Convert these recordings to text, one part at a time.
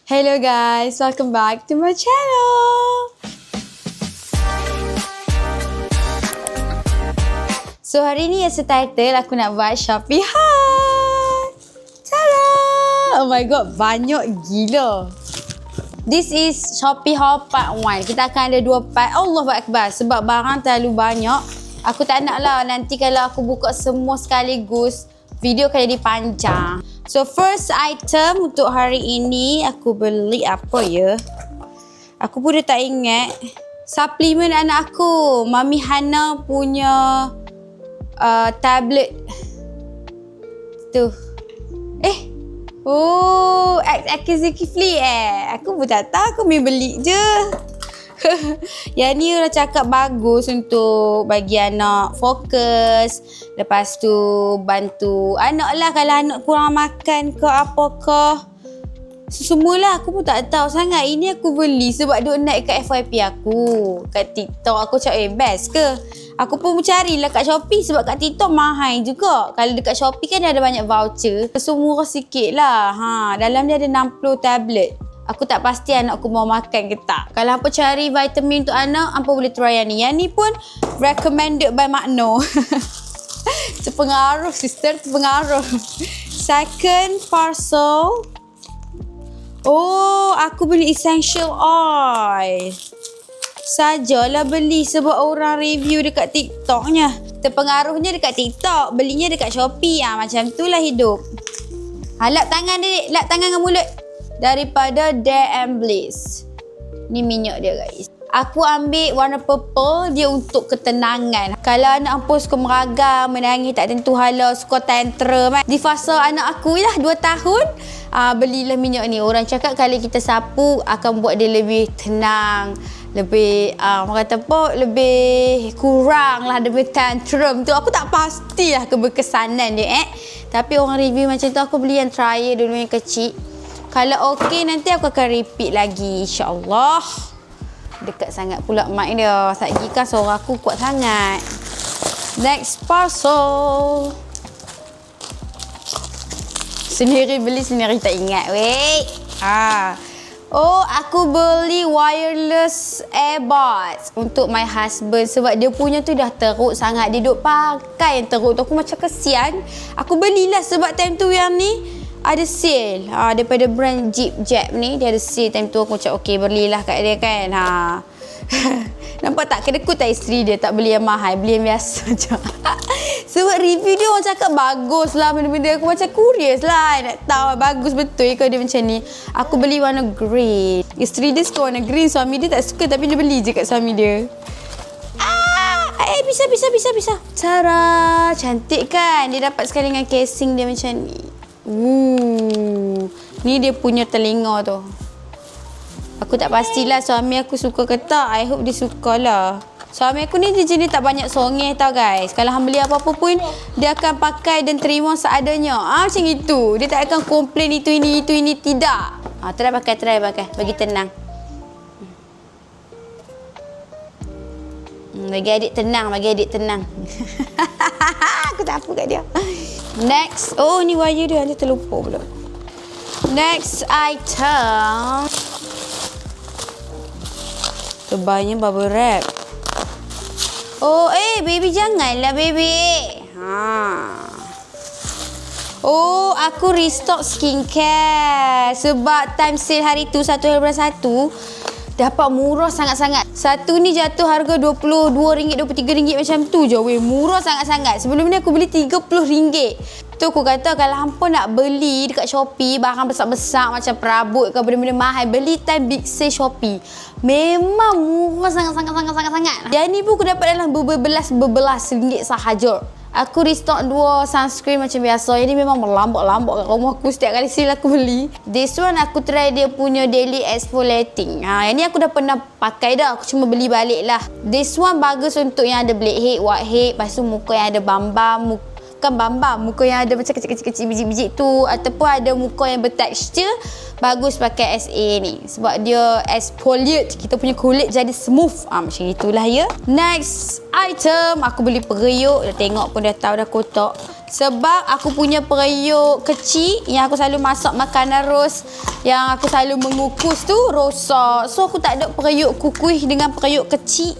Hello guys, welcome back to my channel. So hari ni as a title aku nak buat Shopee haul. Tada! Oh my god, banyak gila. This is Shopee haul part 1. Kita akan ada 2 part. Allahu Akbar. Sebab barang terlalu banyak. Aku tak nak lah nanti kalau aku buka semua sekaligus, video akan jadi panjang. So first item untuk hari ini aku beli apa ya? Aku pun dah tak ingat. Suplemen anak aku. Mami Hana punya tablet. Tu. Oh, exactly Aku pun tak tahu, aku main beli je. Yang ni orang cakap bagus untuk bagi anak fokus. Lepas tu bantu anak lah kalau anak kurang makan ke apa ke. Semualah aku pun tak tahu sangat. Ini aku beli sebab duk naik kat FYP aku. Kat TikTok aku cakap best ke. Aku pun carilah kat Shopee sebab kat TikTok mahal juga. Kalau dekat Shopee kan dia ada banyak voucher. So murah sikit lah. Dalam dia ada 60 tablet. Aku tak pasti anak aku mau makan ke tak. Kalau apa cari vitamin untuk anak, apa boleh try yang ni. Yang ni pun recommended by Makno. Terpengaruh sister, terpengaruh. Second parcel. Oh, aku beli essential oil. Sajalah beli sebab orang review dekat TikToknya. Terpengaruhnya dekat TikTok, belinya dekat Shopee. Macam tu lah hidup. Lap tangan dia, lap tangan dengan mulut. Daripada Dare and Bliss. Ni minyak dia guys. Aku ambil warna purple, dia untuk ketenangan. Kalau anak aku suka meragam, menangis, tak tentu hala, suka tantrum. Di fasa anak aku lah 2 tahun, belilah minyak ni. Orang cakap kalau kita sapu akan buat dia lebih tenang. Lebih, orang kata apa, lebih kurang lah, lebih tantrum tu. Aku tak pastilah keberkesanan dia Tapi orang review macam tu, aku beli yang trial dulu yang kecil. Kalau okey nanti aku akan repeat lagi insya-Allah. Dekat sangat pula mic dia. Satgi kan suara aku kuat sangat. Next parcel. Sendiri beli sendiri tak ingat weh. Oh, aku beli wireless earbuds untuk my husband sebab dia punya tu dah teruk sangat. Dia duk pakai yang teruk tu. Aku macam kesian. Aku belilah sebab time tu yang ni ada sale daripada brand Jeep Jab ni. Dia ada sale time tu. Aku cakap okey, belilah kat dia kan. Nampak tak kedekut tak isteri dia tak beli yang mahal, beli yang biasa je. Sebab review dia orang cakap bagus lah benda-benda. Aku macam curious lah nak tahu bagus betul ke dia macam ni. Aku beli warna green. Isteri dia suka warna green, suami dia tak suka tapi dia beli je kat suami dia. Bisa. Cara cantik kan? Dia dapat sekali dengan casing dia macam ni. Ni dia punya telinga tu. Aku tak pastilah suami aku suka ke tak. I hope dia sukalah. Suami aku ni dia jenis tak banyak songeh tau guys. Kalau hang beli apa-apa pun dia akan pakai dan terima seadanya. Macam itu. Dia tak akan komplain itu ini tidak. Try pakai. Bagi tenang. Bagi adik tenang. Aku tak apa kat dia. Next. Oh, ni wire dia. Dia terlupa pula. Next item. Tebalnya bubble wrap. Oh, baby janganlah baby. Oh, aku restock skincare. Sebab time sale hari tu 1 bulan 1 dapat murah sangat-sangat. Satu ni jatuh harga RM22, RM23 macam tu je. Murah sangat-sangat. Sebelum ni aku beli RM30. Tu aku kata kalau hampa nak beli dekat Shopee barang besar-besar macam perabot ke benda-benda mahal, beli time big sale Shopee. Memang murah sangat-sangat. Dan ni pun aku dapat dalam berbelas ringgit sahaja. Aku restock 2 sunscreen macam biasa. Ini memang melambak-lambak kat rumah aku setiap kali sale aku beli. This one aku try dia punya daily exfoliating. Yang ni aku dah pernah pakai dah. Aku cuma beli balik lah. This one bagus untuk yang ada blackhead, whitehead. Lepas tu muka yang ada bambam, Bukan bambam, muka yang ada macam kecil-kecil biji-biji tu, ataupun ada muka yang bertekstur, bagus pakai SA ni. Sebab dia exfoliate kita punya kulit jadi smooth. Macam itulah ya. Next item, aku beli periuk. Dah tengok pun dah tahu dah kotak. Sebab aku punya periuk kecil yang aku selalu masak makanan ros, yang aku selalu mengukus tu rosak. So aku tak ada periuk kukuh dengan periuk kecil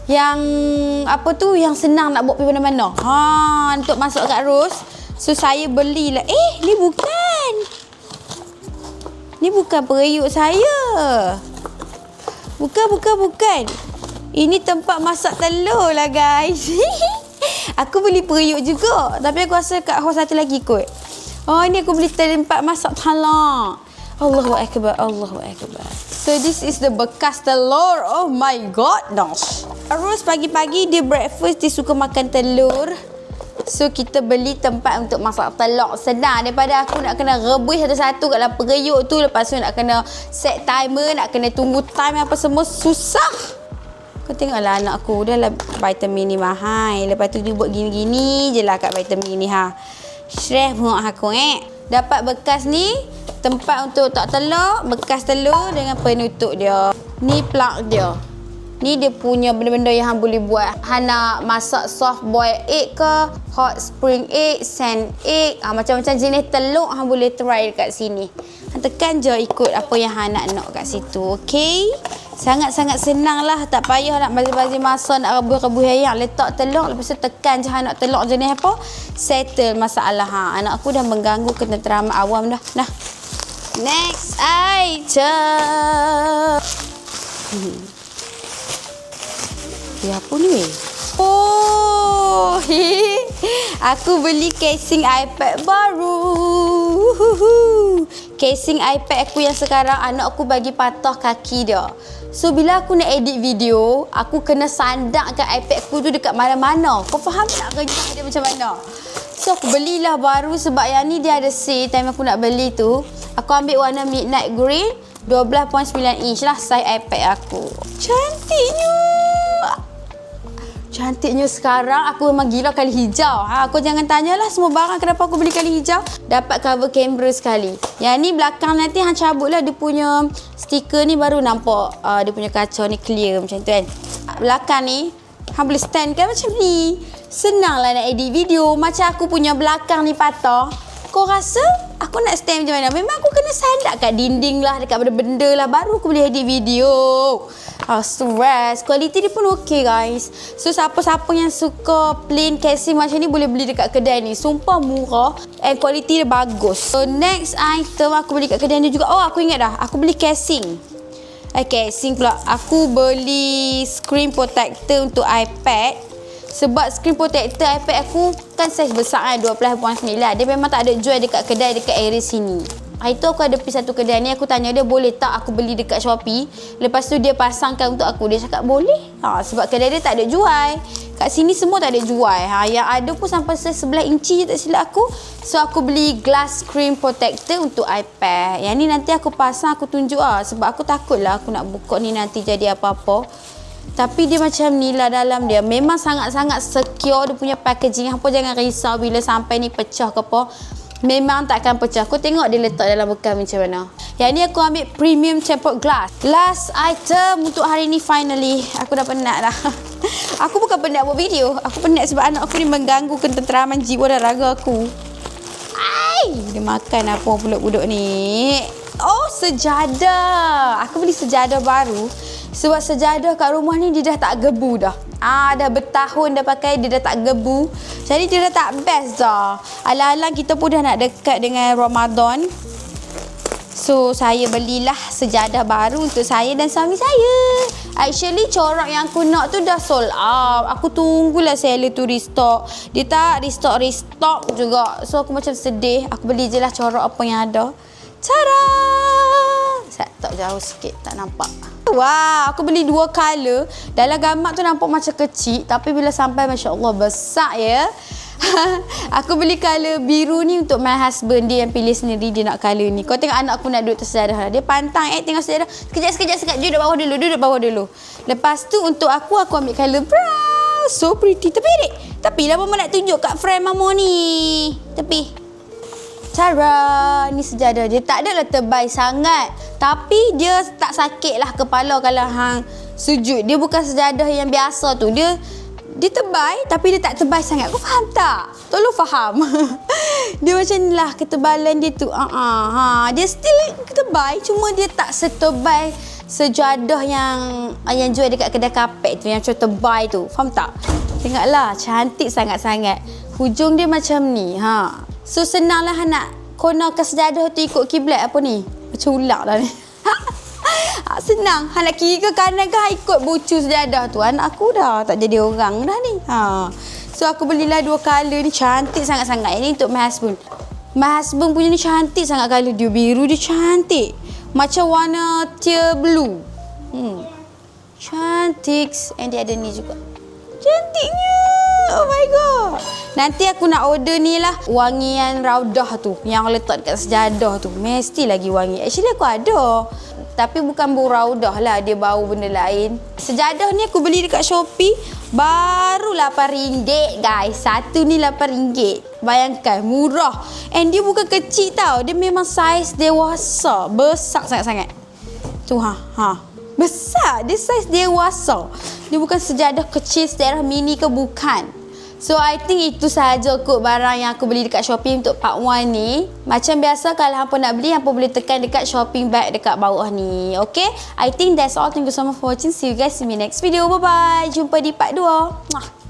yang apa tu, yang senang nak bawa pergi mana-mana. Untuk masuk kat ros. So saya belilah. Ni bukan. Ni bukan periuk saya. Bukan. Ini tempat masak telur lah guys. Aku beli periuk juga. Tapi aku rasa kat house satu lagi kot. Ni aku beli tempat masak telur. Allahu Akbar. So this is the bekas telur. Oh my god. Terus pagi-pagi dia breakfast, dia suka makan telur. So kita beli tempat untuk masak telur. Senang daripada aku nak kena rebus satu-satu kat dalam periuk tu. Lepas tu nak kena set timer, nak kena tunggu time apa semua. Susah. Kau tengoklah anak aku. Dah lah vitamin ni mahal. Lepas tu dia buat gini-gini je lah kat vitamin ni. Stress pun aku Dapat bekas ni, tempat untuk letak telur, bekas telur dengan penutup dia. Ni plug dia. Ni dia punya benda-benda yang hang boleh buat. Hang nak masak soft boiled egg ke, hot spring egg, sand egg, macam-macam jenis telur hang boleh try dekat sini. Hang tekan je ikut apa yang hang nak kat situ. Okey? Sangat-sangat senang lah. Tak payah nak bazir-bazir masa, nak rebus-rebus ayam. Letak telur, lepas tu tekan je hang nak telur jenis apa. Settle masalah. Anak aku dah mengganggu ketenteraman awam dah. Next item. Apa ni? Aku beli casing iPad baru. Casing iPad aku yang sekarang anak aku bagi patah kaki dia. So bila aku nak edit video, aku kena sandakkan iPad aku tu dekat mana-mana. Kau faham tak kerja dia macam mana? So aku belilah baru sebab yang ni dia ada sale time aku nak beli tu. Aku ambil warna midnight green, 12.9 inch lah size iPad aku. Cantiknya sekarang aku memang gila kali hijau. Kau jangan tanyalah semua barang kenapa aku beli kali hijau. Dapat cover kamera sekali. Yang ni belakang nanti hang cabutlah dia punya stiker ni baru nampak dia punya kaca ni clear macam tu kan. Belakang ni hang boleh stand kan macam ni. Senanglah nak edit video. Macam aku punya belakang ni patah. Kau rasa aku nak stand macam mana? Memang aku kena sandak kat dinding lah, dekat benda-benda lah. Baru aku boleh edit video. Stress. Kualiti dia pun okey guys. So siapa-siapa yang suka plain casing macam ni boleh beli dekat kedai ni. Sumpah murah. And kualiti dia bagus. So next item aku beli kat kedai ni juga. Aku ingat dah. Aku beli casing. Casing pula. Aku beli screen protector untuk iPad. Sebab screen protector iPad aku kan saiz besar kan, 12.9. Dia memang tak ada jual dekat kedai dekat area sini. Hari tu aku ada pergi satu kedai ni, aku tanya dia boleh tak aku beli dekat Shopee. Lepas tu dia pasangkan untuk aku. Dia cakap boleh. Sebab kedai dia tak ada jual. Kat sini semua tak ada jual. Yang ada pun sampai saiz 11 inci je tak silap aku. So aku beli glass screen protector untuk iPad. Yang ni nanti aku pasang, aku tunjuk sebab aku takut lah aku nak buka ni nanti jadi apa-apa. Tapi dia macam ni lah dalam dia. Memang sangat-sangat secure dia punya packaging. Apa jangan risau bila sampai ni pecah ke apa. Memang takkan pecah. Kau tengok dia letak dalam bekal macam mana. Yang ni aku ambil premium tempered glass. Last item untuk hari ni finally. Aku dah penat dah. Aku bukan penat buat video. Aku penat sebab anak aku ni mengganggu ketenteraman jiwa dan raga aku. Dia makan apa pula budak ni. Sejadah. Aku beli sejadah baru. Sebab sejadah kat rumah ni dia dah tak gebu dah. Dah bertahun dah pakai, dia dah tak gebu. Jadi dia dah tak best dah. Alang-alang kita pun dah nak dekat dengan Ramadan. So saya belilah sejadah baru untuk saya dan suami saya. Actually corak yang aku nak tu dah sold out. Aku tunggulah seller tu restock. Dia tak restock juga. So aku macam sedih. Aku beli je lah corak apa yang ada. Tada! Saya tak jauh sikit, tak nampak. Wow, aku beli 2 color. Dalam gambar tu nampak macam kecil, tapi bila sampai Masya Allah besar ya. Aku beli color biru ni untuk my husband. Dia yang pilih sendiri dia nak color ni. Kau tengok anak aku nak duduk atas sejadah. Dia pantang tengok sejadah. Sekejap. Duduk bawah dulu. Lepas tu untuk aku ambil color brown. So pretty. Tapi lah mama nak tunjuk kat friend mama ni. Tapi Tara, ni sejadah dia tak adalah tebal sangat. Tapi dia tak sakit lah kepala kalau hang sujud. Dia bukan sejadah yang biasa tu. Dia tebal tapi dia tak tebal sangat. Kau faham tak? Tolong faham. Dia macam ni lah ketebalan dia tu. Dia still tebal, cuma dia tak setebal sejadah yang jual dekat kedai kapek tu, yang macam tebal tu. Faham tak? Tengoklah, cantik sangat-sangat. Hujung dia macam ni. So senanglah nak konorkan sejadah tu ikut kiblat apa ni? Macam ular lah ni. Senang. Nak kiri ke kanan ke ikut bucu sejadah tu. Anak aku dah tak jadi orang dah ni. So aku belilah 2 colour ni, cantik sangat-sangat. Ini untuk my husband. My husband punya ni cantik sangat colour dia. Biru dia cantik. Macam warna teal blue. Cantik. And dia ada ni juga. Cantiknya. Oh my god. Nanti aku nak order ni lah wangian raudah tu, yang letak dekat sejadah tu. Mesti lagi wangi. Actually aku ada. Tapi bukan bau raudah lah, dia bau benda lain. Sejadah ni aku beli dekat Shopee baru RM8 guys. Satu ni RM8. Bayangkan, murah. And dia bukan kecil tau. Dia memang saiz dewasa. Besar sangat-sangat. Tu besar. Dia saiz dewasa. Dia bukan sejadah kecil, sejadah mini ke, bukan. So I think itu sahaja kot barang yang aku beli dekat Shopee untuk part 1 ni. Macam biasa kalau hampa nak beli, hampa boleh tekan dekat shopping bag dekat bawah ni. Okay, I think that's all. Thank you so much for watching. See you guys in my next video. Bye bye. Jumpa di part 2.